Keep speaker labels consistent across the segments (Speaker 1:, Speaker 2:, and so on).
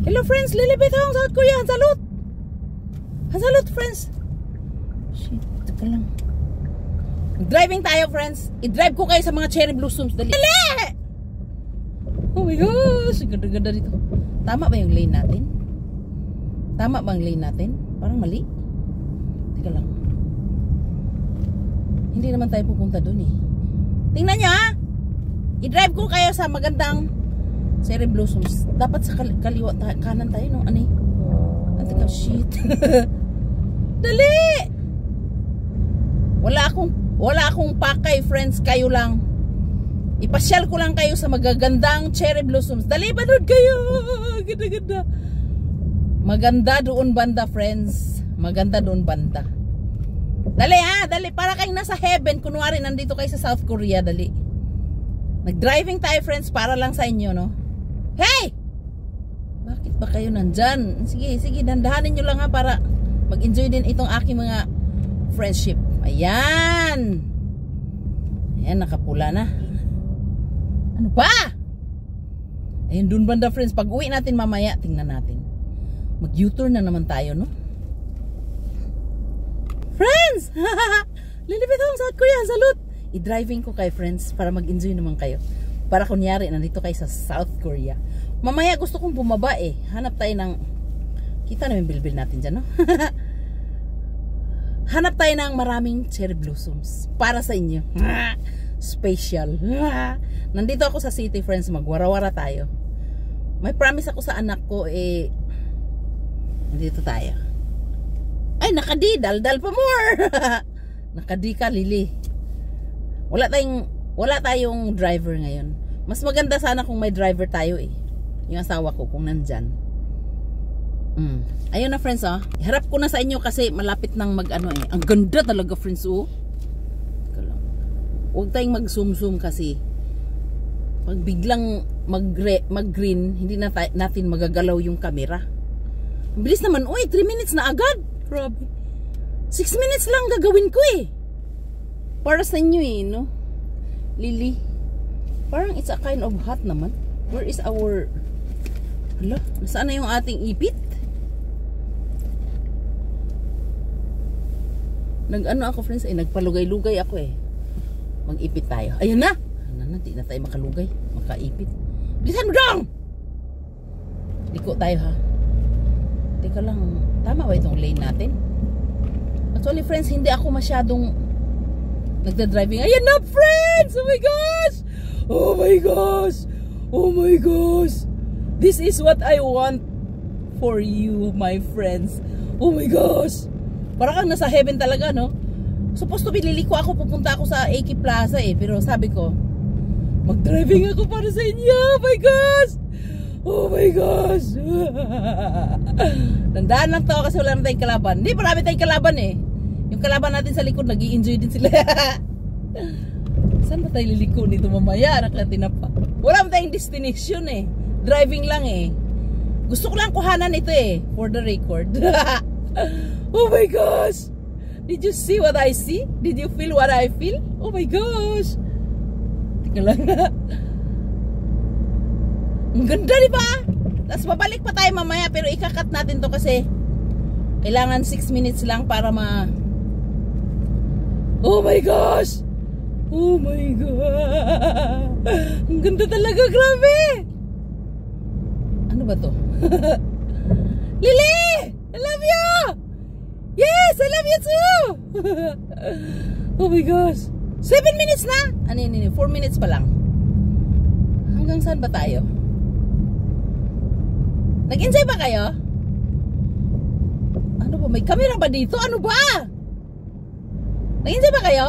Speaker 1: Hello friends, lilipit akong South Korea. Hansalut! Hansalut friends. Shit, teka lang. Driving tayo friends. I-drive ko kayo sa mga cherry blossoms. Dali! Oh my gosh, ganda-ganda dito. Tama ba yung lane natin? Tama ba ang lane natin? Parang mali. Teka lang. Hindi naman tayo pupunta dun eh. Tingnan nyo ha. I-drive ko kayo sa magandang cherry blossoms. Dapat sa kaliwa kanan tayo no? Ano eh? Teka, shit. Dali! Wala akong pakay friends. Kayo lang. Ipasyal ko lang kayo sa magagandang cherry blossoms. Dali, panood kayo. Ganda-ganda. Maganda doon banda friends. Maganda doon banda. Dali ha, dali. Para kayong nasa heaven. Kunwari nandito kayo sa South Korea. Dali. Nag-driving tayo friends para lang sa inyo no. Hey! Bakit ba kayo nandyan? Sige, sige. Dandahanin nyo lang ha para mag-enjoy din itong aking mga friendship. Ayan. Ayan, nakapula na. Ano ba? Ayun dun banda friends. Pag uwi natin mamaya, tingnan natin. Mag U-turn na naman tayo no. Friends! Lilipit akong South Korea. Salut! I-driving ko kay friends para mag-enjoy naman kayo. Para kunyari nandito kayo sa South Korea. Mamaya gusto kong bumaba eh. Hanap tayo ng... Kita namin bilbil natin dyan no. Hanap tayo ng maraming cherry blossoms. Para sa inyo. Special. Nandito ako sa city friends, magwara-wara tayo. May promise ako sa anak ko eh nandito tayo. Ay nakadi, dal-dal pa more. Nakadi ka Lili. Wala tayong driver ngayon. Mas maganda sana kung may driver tayo eh. Yung asawa ko kung nandyan. Ayun na friends oh. Harap ko na sa inyo kasi malapit nang mag-ano eh. Ang ganda talaga friends oh. Huwag tayong mag-zoom kasi pag biglang mag-green, hindi na natin magagalaw yung camera. Ang bilis naman, uy, 3 minutes na agad. Grabe. 6 minutes lang gagawin ko eh. Para sa inyo eh, no? Lily. Parang it's a kind of hot naman. Where is our... Hala, nasaan na yung ating ipit? Nag-ano ako friends eh, nagpalugay-lugay ako eh. Mag-ipit tayo. Ayun na! Hindi na tayo makalugay. Makaipit. Bilisan mo dong! Liko tayo ha. Teka lang. Tama ba itong lane natin? Actually friends, hindi ako masyadong nagda-driving. Ayan na friends! Oh my gosh! Oh my gosh! Oh my gosh! This is what I want for you, my friends. Oh my gosh! Para kang nasa heaven talaga, no? Supposed to be liliko ako, pupunta ako sa AK Plaza eh. Pero sabi ko, mag-driving ako para sa inyo. Oh my gosh! Oh my gosh! Tandaan lang to kasi wala na tayong kalaban. Hindi, marami tayong kalaban eh. Yung kalaban natin sa likod, nag-i-enjoy din sila. Saan ba tayo liliko nito mamaya? Nakatinap pa. Wala mo tayong destination eh. Driving lang eh. Gusto ko lang kuhanan ito eh. For the record. Oh my gosh! Did you see what I see? Did you feel what I feel? Oh my gosh! Tika lang. Ang ganda diba? Tapos babalik pa tayo mamaya pero ikakat natin to kasi kailangan 6 minutes lang para Oh my gosh! Oh my god! Ang ganda talaga, grabe! Ano ba to? Lily! I love you! Yes! I love you too! Oh my gosh! 7 minutes na! Ano yun? 4 minutes pa lang. Hanggang saan ba tayo? Nag-enjoy ba kayo? Ano ba? May camera ba dito? Ano ba? Nag-enjoy ba kayo?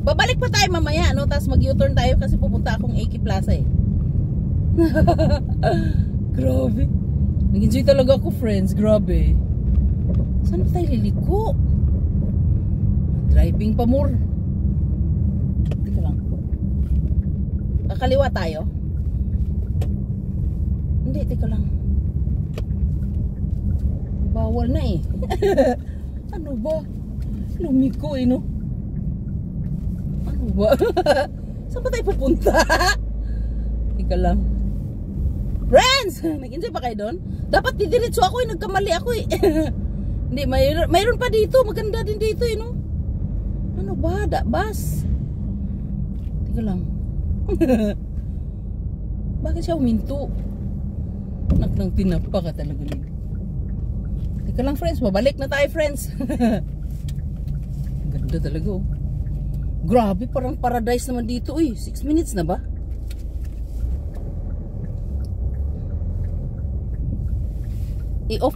Speaker 1: Babalik pa tayo mamaya, no? Tapos mag-U-turn tayo kasi pupunta akong AK Plaza eh. Grabe. Nag-enjoy talaga ako, friends. Grabe. Saan ba tayo liliko? Driving pa more. Teka lang. Kakaliwa tayo? Hindi, teka lang. Bawal na eh. Ano ba? Lumiko eh, no? Ano ba? Saan ba tayo pupunta? Teka lang. Friends! Nag-enjoy ba kayo doon? Dapat didiretso ako eh. Nagkamali ako eh. Hindi, mayroon pa dito. Maganda din dito eh, no? Ano ba? Bus. Teka lang. Bakit siya huminto? Anak ng tinapa ka talaga nito. Teka lang friends, babalik na tayo friends. Ganda talaga oh. Grabe, parang paradise naman dito eh. 6 minutes na ba? I-off